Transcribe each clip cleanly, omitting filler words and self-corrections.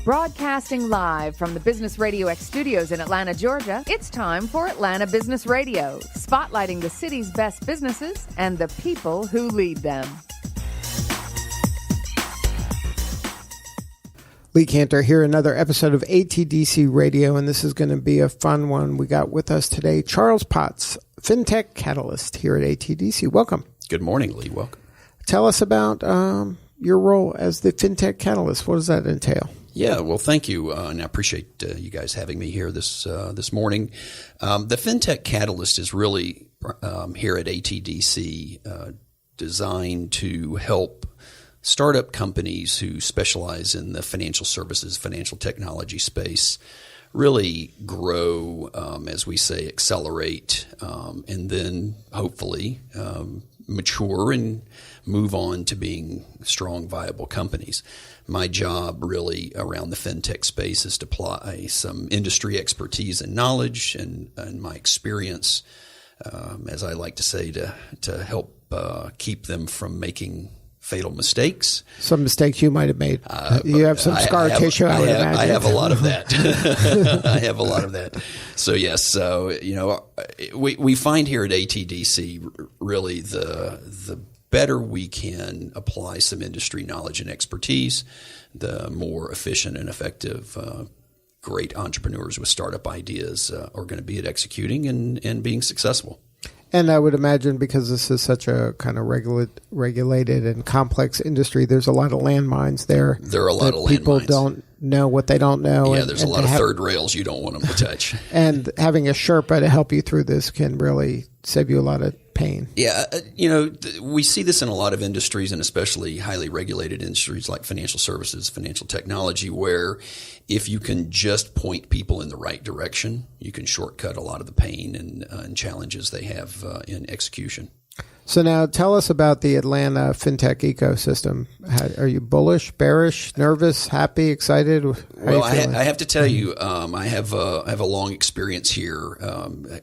Broadcasting live from the Business Radio X studios in Atlanta, Georgia, it's time for Atlanta Business Radio, spotlighting the city's best businesses and the people who lead them. Lee Cantor here, another episode of ATDC Radio, and this is going to be a fun one. We got with us today Charles Potts, Fintech Catalyst here at ATDC. Welcome. Good morning, Lee. Welcome. Tell us about your role as the Fintech Catalyst. What does that entail? Yeah, well, thank you, and I appreciate you guys having me here this morning. The FinTech Catalyst is really here at ATDC designed to help startup companies who specialize in the financial services, financial technology space really grow, as we say, accelerate, and then hopefully mature and move on to being strong, viable companies. My job really around the fintech space is to apply some industry expertise and knowledge and my experience, as I like to say, to help keep them from making fatal mistakes. Some mistakes you might have made. You have some scar tissue, I would imagine. I have a lot of that. I have a lot of that. So, yes, we find here at ATDC really the better we can apply some industry knowledge and expertise, the more efficient and effective great entrepreneurs with startup ideas are going to be at executing and being successful. And I would imagine because this is such a kind of regulated and complex industry, there's a lot of landmines there. There are a lot of landmines. People don't know what they don't know. Yeah, there's a lot of third rails you don't want them to touch. And having a Sherpa to help you through this can really save you a lot of pain. Yeah, we see this in a lot of industries, and especially highly regulated industries like financial services, financial technology, where if you can just point people in the right direction, you can shortcut a lot of the pain and challenges they have in execution. So now tell us about the Atlanta fintech ecosystem. Are you bullish, bearish, nervous, happy, excited? Well, I have to tell you, I have a long experience here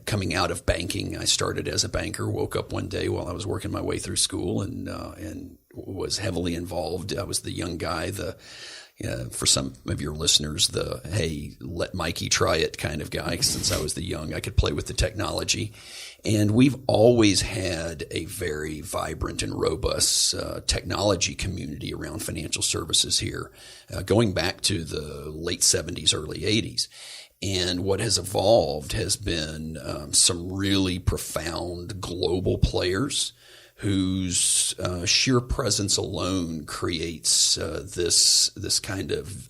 coming out of banking. I started as a banker, woke up one day while I was working my way through school and was heavily involved. I was the young guy, for some of your listeners, hey, let Mikey try it kind of guy. Since I was the young, I could play with the technology. And we've always had a very vibrant and robust technology community around financial services here, going back to the late 70s, early 80s. And what has evolved has been some really profound global players whose sheer presence alone creates this kind of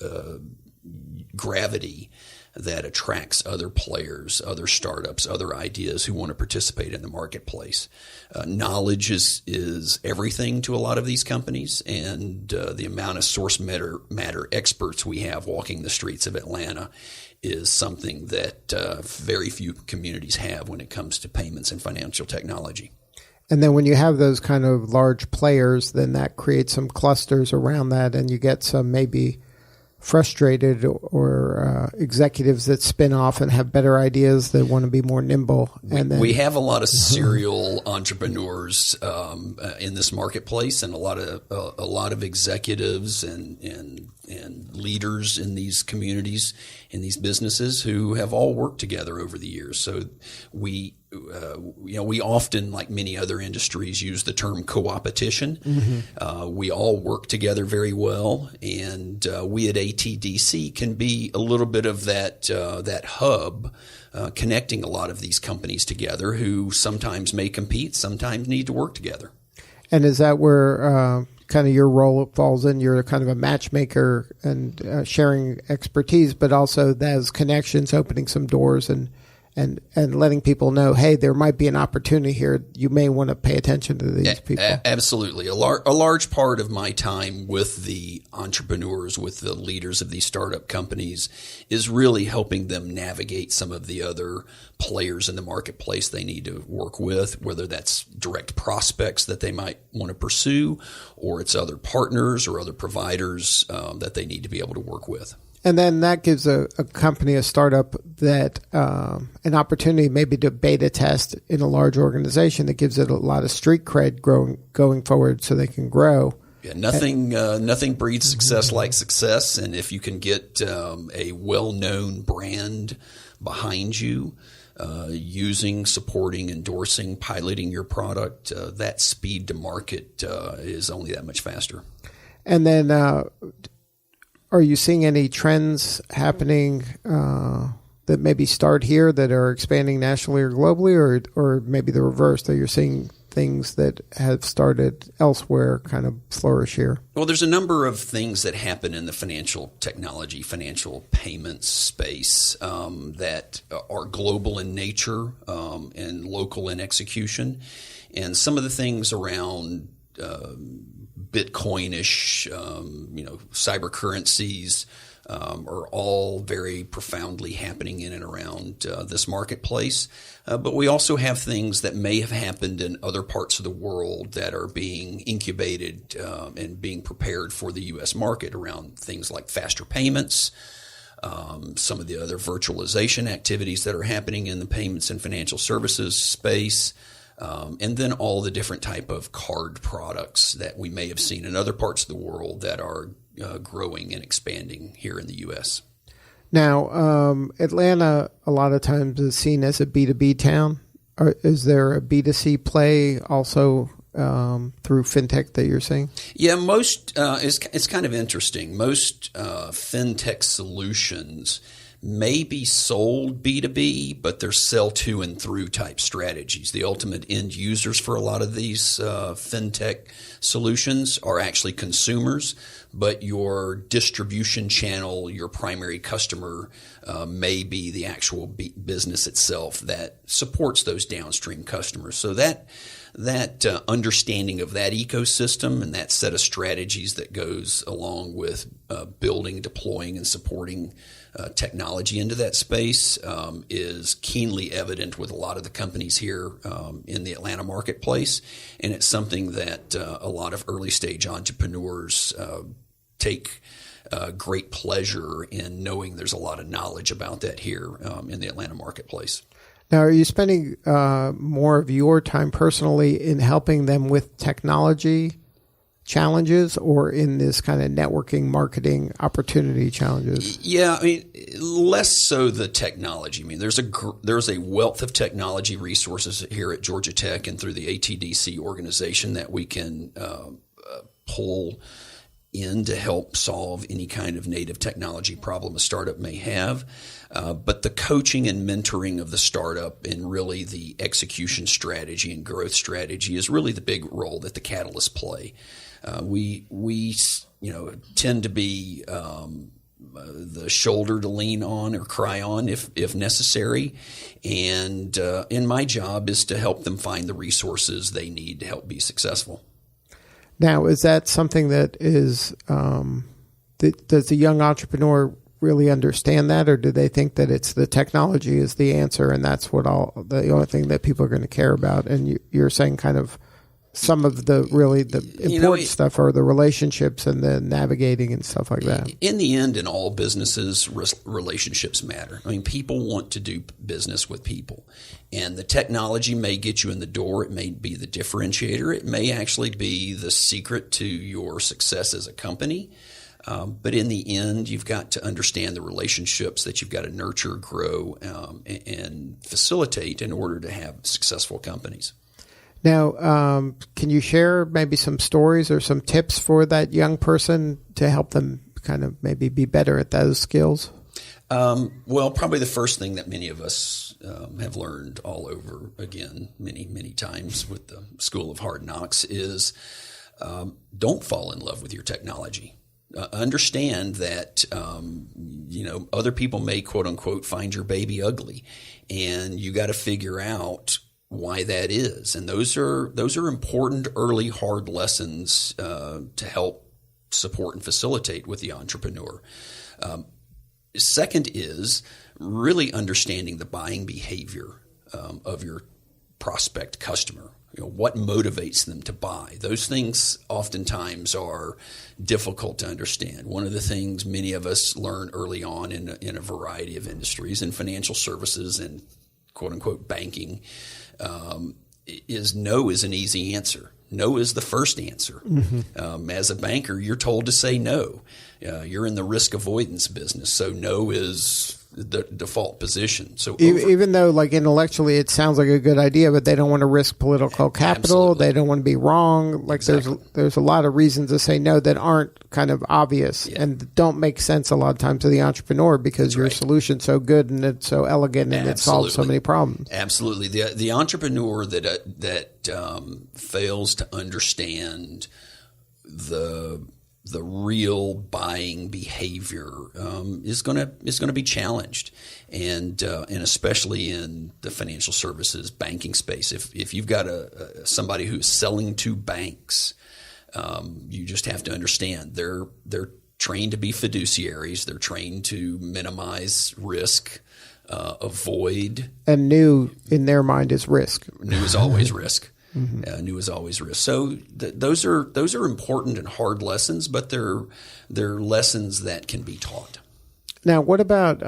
gravity that attracts other players, other startups, other ideas who want to participate in the marketplace. Knowledge is everything to a lot of these companies, and the amount of source matter experts we have walking the streets of Atlanta is something that very few communities have when it comes to payments and financial technology. And then when you have those kind of large players, then that creates some clusters around that, and you get some maybe frustrated or executives that spin off and have better ideas that want to be more nimble. We have a lot of serial entrepreneurs in this marketplace, and a lot of executives and leaders in these communities, in these businesses, who have all worked together over the years. So we often, like many other industries, use the term co-opetition. Mm-hmm. We all work together very well, and we at ATDC can be a little bit of that hub connecting a lot of these companies together who sometimes may compete, sometimes need to work together. And is that where kind of your role falls in? You're kind of a matchmaker and sharing expertise, but also those connections, opening some doors and letting people know, hey, there might be an opportunity here. You may want to pay attention to these people. Absolutely. A large part of my time with the entrepreneurs, with the leaders of these startup companies, is really helping them navigate some of the other players in the marketplace they need to work with, whether that's direct prospects that they might want to pursue, or it's other partners or other providers that they need to be able to work with. And then that gives a company, a startup, that an opportunity maybe to beta test in a large organization that gives it a lot of street cred going forward so they can grow. Yeah, nothing breeds success like success, and if you can get a well-known brand behind you, using, supporting, endorsing, piloting your product, that speed to market is only that much faster. And then, are you seeing any trends happening that maybe start here that are expanding nationally or globally, or maybe the reverse, that you're seeing things that have started elsewhere kind of flourish here? Well, there's a number of things that happen in the financial technology, financial payments space that are global in nature and local in execution. And some of the things around Bitcoin-ish, cyber currencies are all very profoundly happening in and around this marketplace. But we also have things that may have happened in other parts of the world that are being incubated and being prepared for the U.S. market around things like faster payments, some of the other virtualization activities that are happening in the payments and financial services space, and then all the different type of card products that we may have seen in other parts of the world that are growing and expanding here in the U.S. Now, Atlanta a lot of times is seen as a B2B town. Is there a B2C play also through FinTech that you're seeing? Yeah, it's kind of interesting. Most FinTech solutions may be sold B2B, but they're sell to and through type strategies. The ultimate end users for a lot of these FinTech solutions are actually consumers, but your distribution channel, your primary customer, may be the actual business itself that supports those downstream customers. So that understanding of that ecosystem and that set of strategies that goes along with building, deploying, and supporting technology into that space is keenly evident with a lot of the companies here in the Atlanta marketplace. And it's something that a lot of early stage entrepreneurs take great pleasure in knowing there's a lot of knowledge about that here in the Atlanta marketplace. Now, are you spending more of your time personally in helping them with technology challenges or in this kind of networking marketing opportunity challenges? Yeah, I mean, less so the technology. I mean, there's a wealth of technology resources here at Georgia Tech and through the ATDC organization that we can pull in to help solve any kind of native technology problem a startup may have. But the coaching and mentoring of the startup and really the execution strategy and growth strategy is really the big role that the Catalyst play. We tend to be the shoulder to lean on or cry on if necessary. And my job is to help them find the resources they need to help be successful. Now, is that something that is, does the young entrepreneur really understand that, or do they think that it's the technology is the answer and that's the only thing that people are going to care about? And you're saying kind of some of the important stuff are the relationships and the navigating and stuff like that. In the end, in all businesses, relationships matter. I mean, people want to do business with people. And the technology may get you in the door. It may be the differentiator. It may actually be the secret to your success as a company. But in the end, you've got to understand the relationships that you've got to nurture, grow, and facilitate in order to have successful companies. Now, can you share maybe some stories or some tips for that young person to help them kind of maybe be better at those skills? Well, probably the first thing that many of us have learned all over again many, many times with the School of Hard Knocks is don't fall in love with your technology. Understand that, other people may, quote unquote, find your baby ugly, and you got to figure out why that is. And those are important early hard lessons to help support and facilitate with the entrepreneur. Second is really understanding the buying behavior of your prospect customer. What motivates them to buy? Those things oftentimes are difficult to understand. One of the things many of us learn early on in a variety of industries, in financial services and quote unquote banking, is no is an easy answer. No is the first answer. As a banker, you're told to say no. You're in the risk avoidance business, so no is the default position. So even though, like, intellectually it sounds like a good idea, but they don't want to risk political capital. Absolutely. They don't want to be wrong. Like, Exactly. there's a lot of reasons to say no that aren't kind of obvious and don't make sense a lot of times to the entrepreneur because your solution's so good and it's so elegant and it solves so many problems. Absolutely. The entrepreneur that fails to understand the real buying behavior is going to be challenged, and especially in the financial services banking space. If you've got somebody who's selling to banks, you just have to understand they're trained to be fiduciaries. They're trained to minimize risk, avoid. And new in their mind is risk. New is always risk. New is always risk. So those are important and hard lessons, but they're lessons that can be taught. Now, what about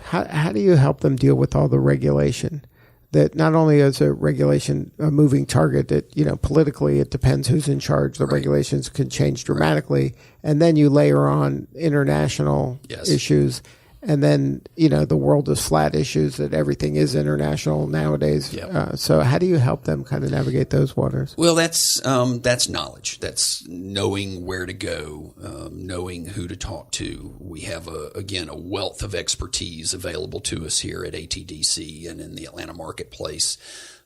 how do you help them deal with all the regulation? That not only is a regulation a moving target, that politically it depends who's in charge. The regulations can change dramatically, and then you layer on international issues. And then, the world is flat issues, that everything is international nowadays. Yep. So how do you help them kind of navigate those waters? Well, that's knowledge. That's knowing where to go, knowing who to talk to. We have, a wealth of expertise available to us here at ATDC and in the Atlanta marketplace.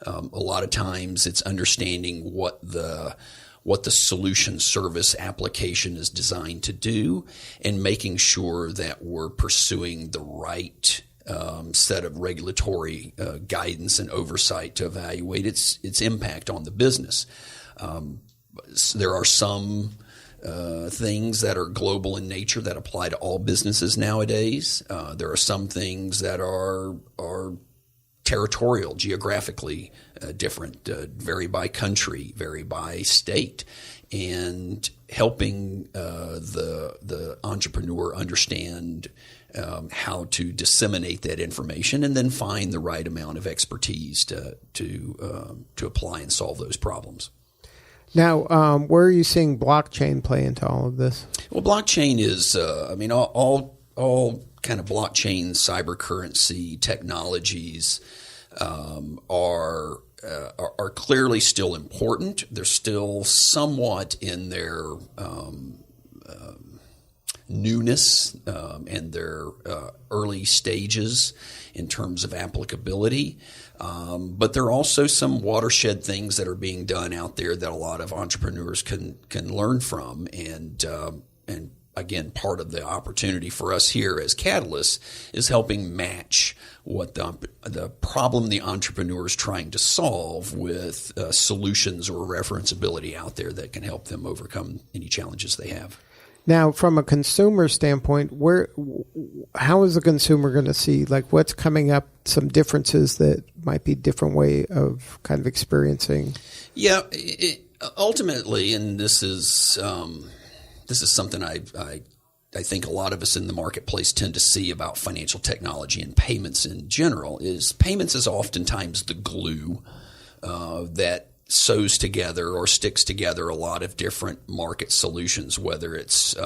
A lot of times it's understanding what the solution service application is designed to do and making sure that we're pursuing the right set of regulatory guidance and oversight to evaluate its impact on the business. There are some things that are global in nature that apply to all businesses nowadays. There are some things that are territorial, geographically different, vary by country, vary by state, and helping the entrepreneur understand how to disseminate that information and then find the right amount of expertise to apply and solve those problems. Now, where are you seeing blockchain play into all of this? Well, blockchain is, all kind of blockchain, cyber currency technologies are clearly still important. They're still somewhat in their newness and their early stages in terms of applicability. But there are also some watershed things that are being done out there that a lot of entrepreneurs can learn from, and again, part of the opportunity for us here as Catalyst is helping match what the problem the entrepreneur is trying to solve with solutions or referenceability out there that can help them overcome any challenges they have. Now, from a consumer standpoint, how is the consumer going to see, like, what's coming up, some differences that might be different way of kind of experiencing? Yeah, ultimately, and this is something I think a lot of us in the marketplace tend to see about financial technology and payments in general, is payments is oftentimes the glue that sews together or sticks together a lot of different market solutions, whether it's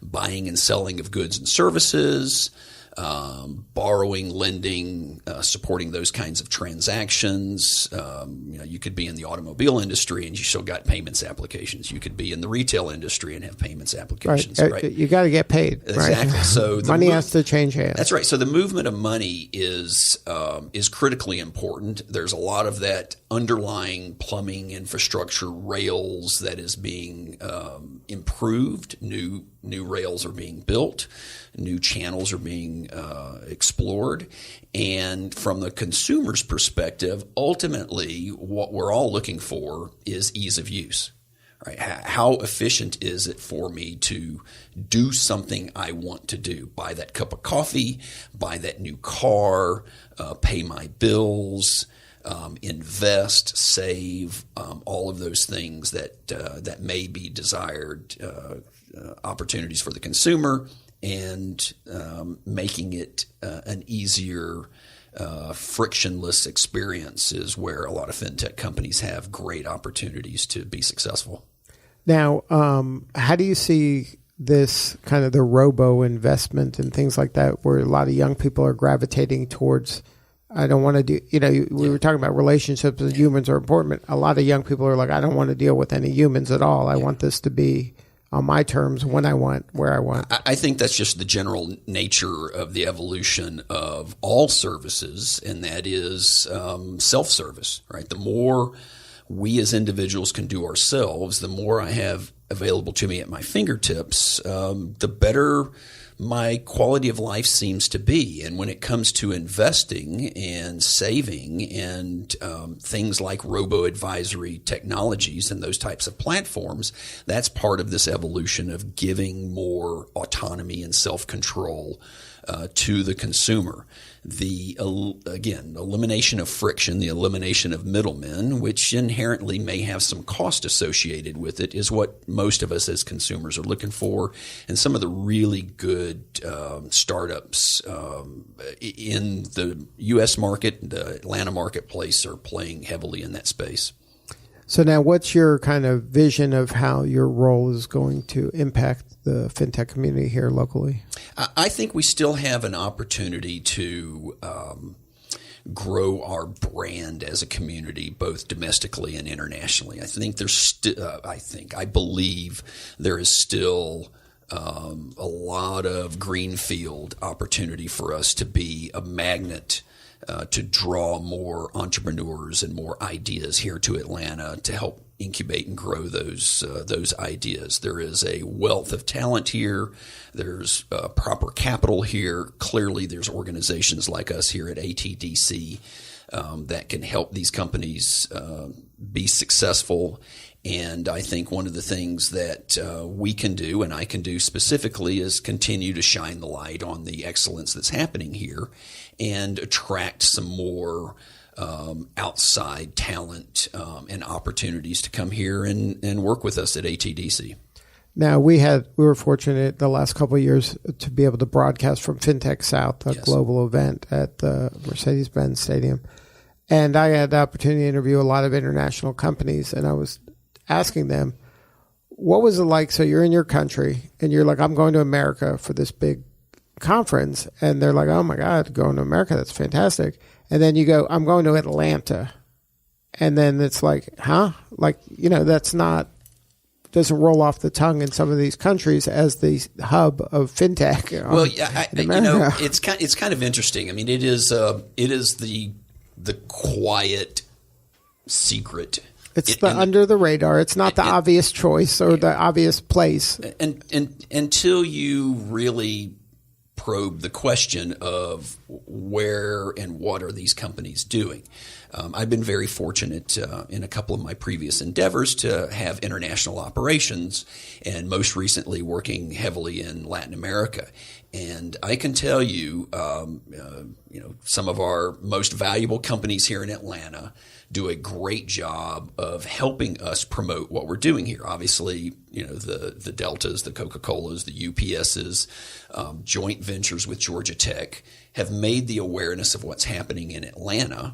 buying and selling of goods and services, borrowing, lending, supporting those kinds of transactions. You could be in the automobile industry and you still got payments applications. You could be in the retail industry and have payments applications. Right? You got to get paid. Exactly. Right? So money has to change hands. That's right. So the movement of money is critically important. There's a lot of that underlying plumbing infrastructure, rails, that is being improved. New rails are being built. New channels are being explored. And from the consumer's perspective, ultimately what we're all looking for is ease of use. Right? How efficient is it for me to do something I want to do? Buy that cup of coffee, buy that new car, pay my bills, invest, save, all of those things that may be desired opportunities for the consumer, and making it an easier frictionless experience is where a lot of fintech companies have great opportunities to be successful. Now, how do you see this kind of the robo investment and things like that, where a lot of young people are gravitating towards, I don't want to do, we were talking about relationships and humans are important, but a lot of young people are like, I don't want to deal with any humans at all. I want this to be on my terms, when I want, where I want. I think that's just the general nature of the evolution of all services, and that is self-service, right? The more we as individuals can do ourselves, the more I have available to me at my fingertips, the better my quality of life seems to be. And when it comes to investing and saving and things like robo-advisory technologies and those types of platforms, that's part of this evolution of giving more autonomy and self-control to the consumer. The elimination of friction, the elimination of middlemen, which inherently may have some cost associated with it, is what most of us as consumers are looking for. And some of the really good startups in the U.S. market, the Atlanta marketplace, are playing heavily in that space. So now what's your kind of vision of how your role is going to impact the fintech community here locally? I think we still have an opportunity to grow our brand as a community, both domestically and internationally. I think I believe there is still a lot of greenfield opportunity for us to be a magnet to draw more entrepreneurs and more ideas here to Atlanta to help incubate and grow those ideas. There is a wealth of talent here. There's proper capital here. Clearly, there's organizations like us here at ATDC that can help these companies be successful. And I think one of the things that we can do, and I can do specifically, is continue to shine the light on the excellence that's happening here and attract some more outside talent and opportunities to come here and work with us at ATDC. Now, we were fortunate the last couple of years to be able to broadcast from FinTech South, a global event at the Mercedes-Benz Stadium. And I had the opportunity to interview a lot of international companies, and I was asking them, what was it like? So you're in your country, and you're like, I'm going to America for this big conference. And they're like, oh, my God, going to America, that's fantastic. And then you go, I'm going to Atlanta. And then it's like, huh? Like, that's not, doesn't roll off the tongue in some of these countries as the hub of fintech. Well, it's kind of interesting. I mean, it is the quiet secret. It's under the radar. It's not the obvious choice or the obvious place. And until you really probe the question of where and what are these companies doing. I've been very fortunate in a couple of my previous endeavors to have international operations, and most recently working heavily in Latin America. And I can tell you, some of our most valuable companies here in Atlanta do a great job of helping us promote what we're doing here. Obviously, the Deltas, the Coca-Colas, the UPSs, joint ventures with Georgia Tech have made the awareness of what's happening in Atlanta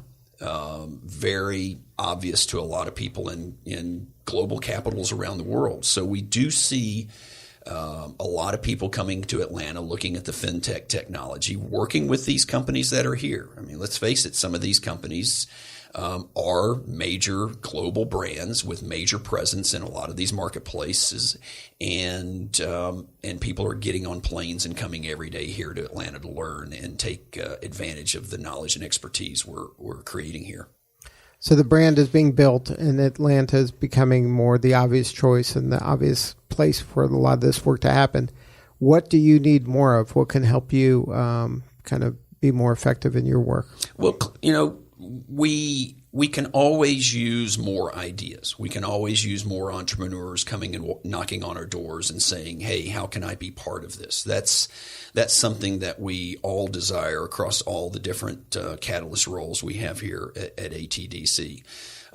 very obvious to a lot of people in global capitals around the world. So we do see a lot of people coming to Atlanta looking at the fintech technology, working with these companies that are here. I mean, let's face it, some of these companies are major global brands with major presence in a lot of these marketplaces, and people are getting on planes and coming every day here to Atlanta to learn and take advantage of the knowledge and expertise we're creating here. So the brand is being built, and Atlanta is becoming more the obvious choice and the obvious place for a lot of this work to happen. What do you need more of? What can help you kind of be more effective in your work? Well, we can always use more ideas. We can always use more entrepreneurs coming and knocking on our doors and saying, hey, how can I be part of this? That's something that we all desire across all the different catalyst roles we have here at ATDC.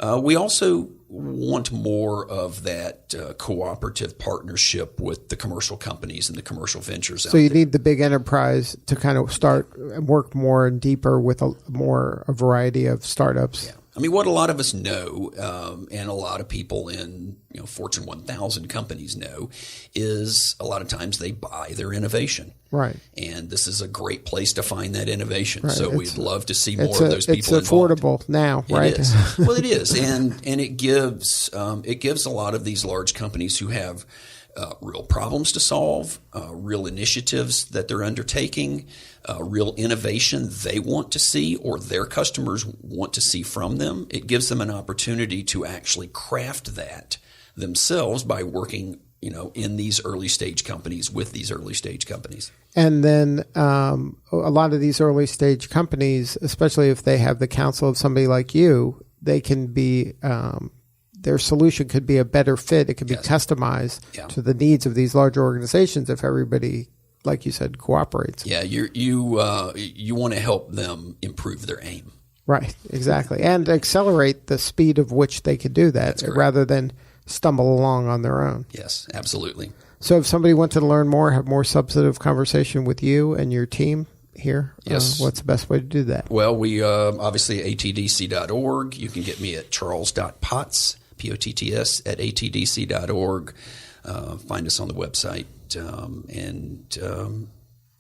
We also want more of that cooperative partnership with the commercial companies and the commercial ventures. So you need the big enterprise to kind of start and work more and deeper with a variety of startups. Yeah. I mean, what a lot of us know, and a lot of people in Fortune 1000 companies know, is a lot of times they buy their innovation. Right. And this is a great place to find that innovation. Right. So we'd love to see more of those people It's involved. affordable now, right? It is. Well, it is, and it gives a lot of these large companies who have real problems to solve, real initiatives that they're undertaking, real innovation they want to see or their customers want to see from them. It gives them an opportunity to actually craft that themselves by working, in these early stage companies with these early stage companies. And then a lot of these early stage companies, especially if they have the counsel of somebody like you, they can be their solution could be a better fit. It could be customized to the needs of these larger organizations if everybody, like you said, cooperates. Yeah, you want to help them improve their aim. Right, exactly. And accelerate the speed of which they could do that rather than stumble along on their own. Yes, absolutely. So if somebody wanted to learn more, have more substantive conversation with you and your team here, yes. What's the best way to do that? Well, we obviously atdc.org. You can get me at charles.potts, Potts, at atdc.org. Find us on the website and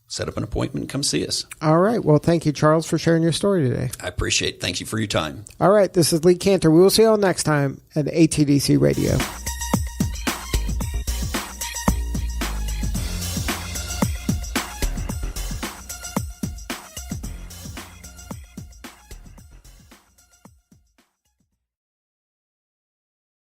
set up an appointment and come see us. All right. Well, thank you, Charles, for sharing your story today. I appreciate it. Thank you for your time. All right. This is Lee Cantor. We will see you all next time at ATDC Radio.